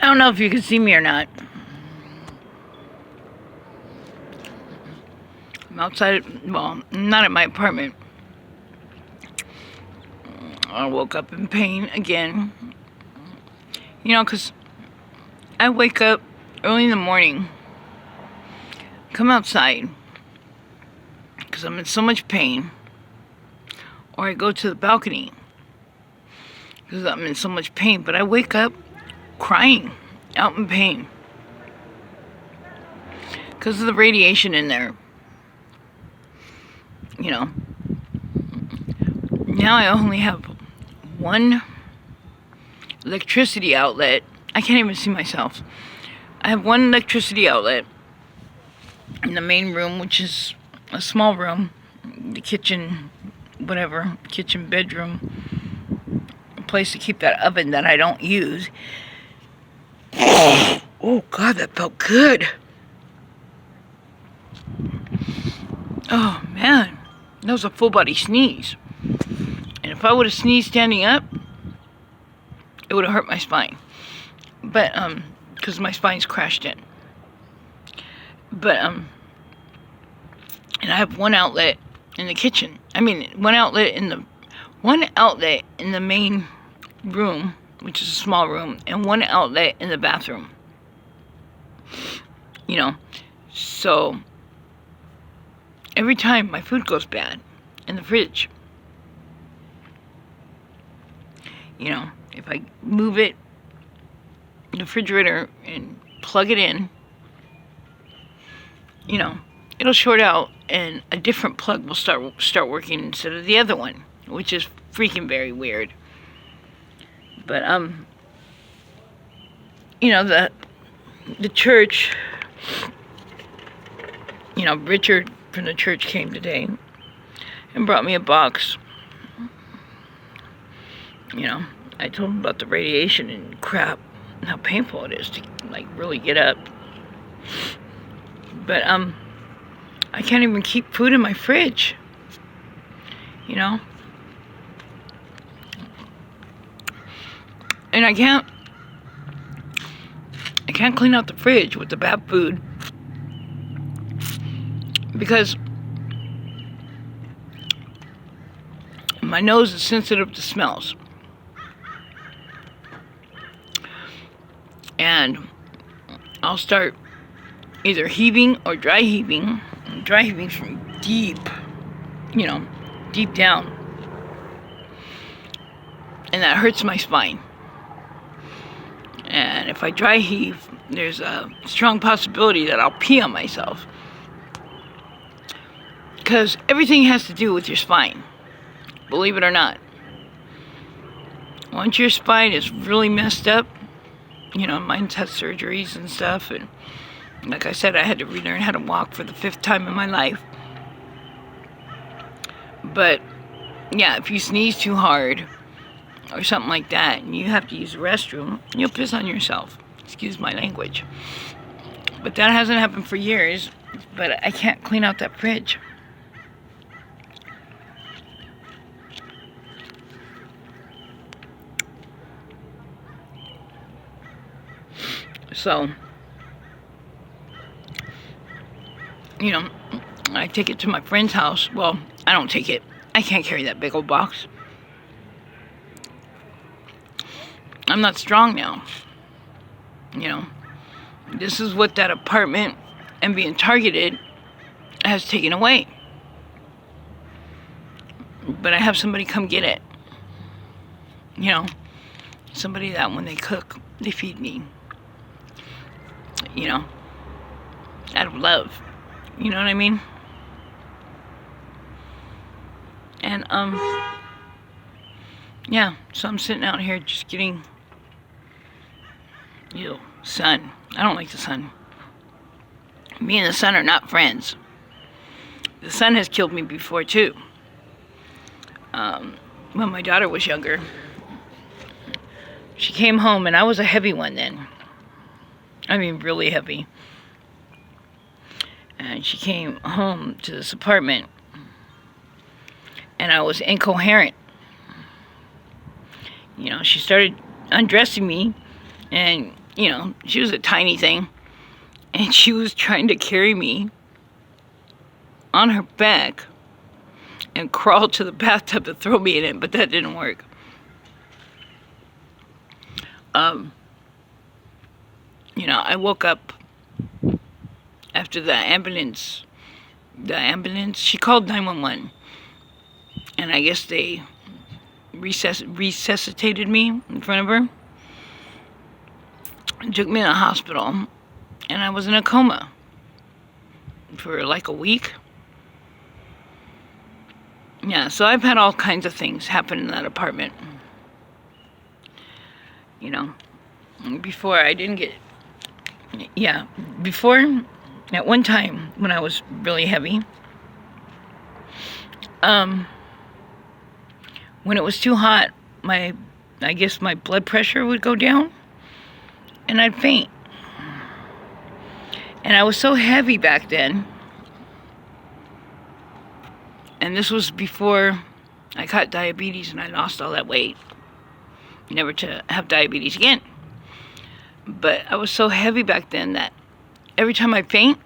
don't know if you can see me or not. I'm outside, well, not at my apartment. I woke up in pain again. You know, 'cause I wake up early in the morning, come outside, 'cause I'm in so much pain, or I go to the balcony, 'cause I'm in so much pain, but I wake up crying, out in pain, 'cause of the radiation in there. You know, now I only have one electricity outlet. I can't even see myself. I have one electricity outlet in the main room, which is a small room, the kitchen, whatever, kitchen, bedroom, a place to keep that oven that I don't use. Oh God, that felt good. Oh man, that was a full body sneeze. And if I would have sneezed standing up, it would have hurt my spine. But, because my spine's crashed in. But, and I have one outlet in the kitchen. I mean, one outlet in the main room, which is a small room, and one outlet in the bathroom. You know, so every time my food goes bad in the fridge, you know, if I move it in the refrigerator and plug it in, you know, it'll short out and a different plug will start working instead of the other one, which is freaking very weird. But you know, the church, you know, Richard from the church came today and brought me a box. You know, I told him about the radiation and crap, and how painful it is to, like, really get up. But, I can't even keep food in my fridge. You know? And I can't clean out the fridge with the bad food. Because my nose is sensitive to smells. And I'll start either heaving or dry heaving. Dry heaving from deep, you know, deep down. And that hurts my spine. And if I dry heave, there's a strong possibility that I'll pee on myself. Because everything has to do with your spine, believe it or not. Once your spine is really messed up, you know, mine's had surgeries and stuff, and like I said, I had to relearn how to walk for the 5th time in my life. But, yeah, if you sneeze too hard, or something like that, and you have to use the restroom, you'll piss on yourself. Excuse my language. But that hasn't happened for years, but I can't clean out that fridge. So, you know, I take it to my friend's house. Well, I don't take it. I can't carry that big old box. I'm not strong now. You know, this is what that apartment and being targeted has taken away. But I have somebody come get it. You know, somebody that when they cook, they feed me. You know, out of love. You know what I mean? And, yeah, so I'm sitting out here just getting, sun. I don't like the sun. Me and the sun are not friends. The sun has killed me before, too. When my daughter was younger, she came home, and I was a heavy one then. I mean, really heavy. And she came home to this apartment, and I was incoherent. You know, she started undressing me and she was a tiny thing, and she was trying to carry me on her back and crawl to the bathtub to throw me in it, but that didn't work. I woke up after the ambulance, she called 911, and I guess they resuscitated me in front of her, and took me to the hospital, and I was in a coma for like a week. Yeah, so I've had all kinds of things happen in that apartment. Before I didn't get, before, at one time when I was really heavy, when it was too hot, I guess my blood pressure would go down, and I'd faint. And I was so heavy back then, and this was before I caught diabetes and I lost all that weight, never to have diabetes again. But I was so heavy back then that every time I faint,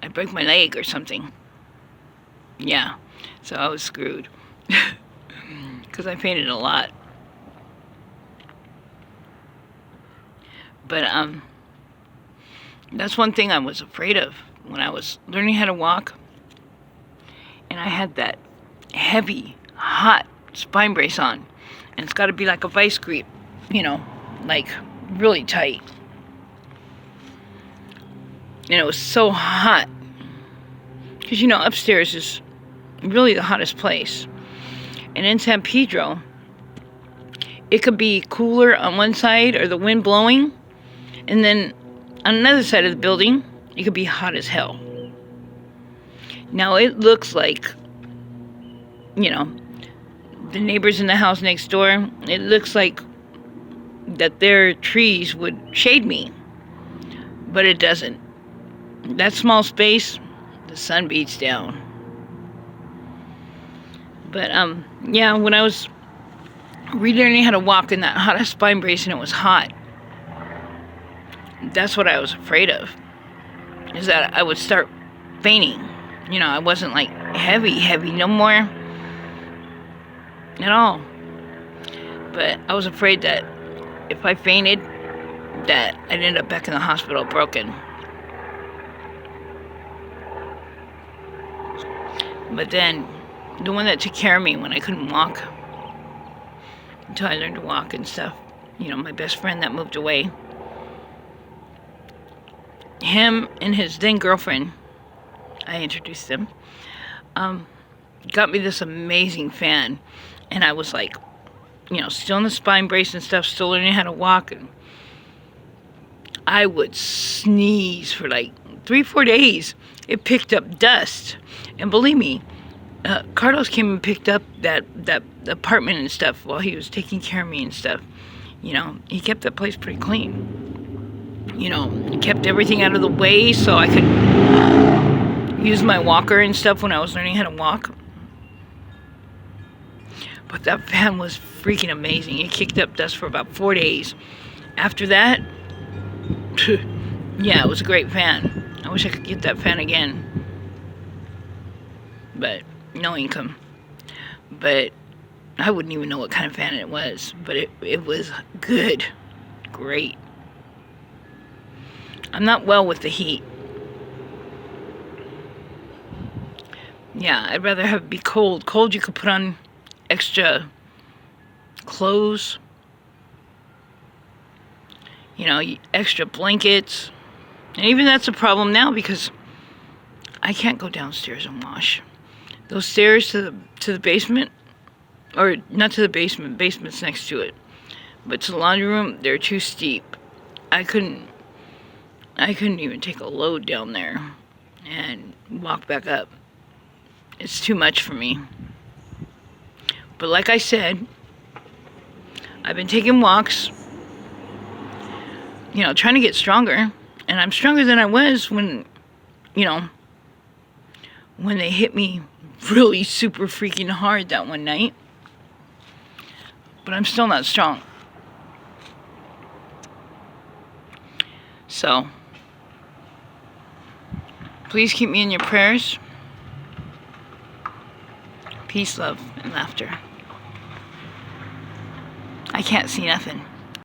I'd break my leg or something. Yeah, so I was screwed. Because I fainted a lot. But that's one thing I was afraid of when I was learning how to walk. And I had that heavy, hot spine brace on. And it's got to be like a vice grip, like really tight. And it was so hot. Because, upstairs is really the hottest place. And in San Pedro, it could be cooler on one side or the wind blowing. And then on another side of the building, it could be hot as hell. Now it looks like, the neighbors in the house next door, it looks like that their trees would shade me. But it doesn't. That small space, the sun beats down. But, when I was relearning how to walk in that hot spine brace and it was hot, that's what I was afraid of, is that I would start fainting. I wasn't like heavy no more at all. But I was afraid that if I fainted, that I'd end up back in the hospital broken. But then, the one that took care of me when I couldn't walk, until I learned to walk and stuff, my best friend that moved away, him and his then girlfriend, I introduced them, got me this amazing fan. And I was like, still in the spine brace and stuff, still learning how to walk. And I would sneeze for like 3-4 days. It picked up dust. And believe me, Carlos came and picked up that apartment and stuff while he was taking care of me and stuff. He kept that place pretty clean. He kept everything out of the way so I could use my walker and stuff when I was learning how to walk. But that fan was freaking amazing. It kicked up dust for about 4 days. After that, it was a great fan. I wish I could get that fan again. But no income. But I wouldn't even know what kind of fan it was. But it was good. Great. I'm not well with the heat. Yeah, I'd rather have it be cold. Cold, you could put on extra clothes. Extra blankets. And even that's a problem now because I can't go downstairs and wash. Those stairs to the basement, or not to the basement, basement's next to it, but to the laundry room, they're too steep. I couldn't even take a load down there and walk back up. It's too much for me. But like I said, I've been taking walks, trying to get stronger. And I'm stronger than I was when they hit me really super freaking hard that one night. But I'm still not strong. So, please keep me in your prayers. Peace, love, and laughter. I can't see nothing.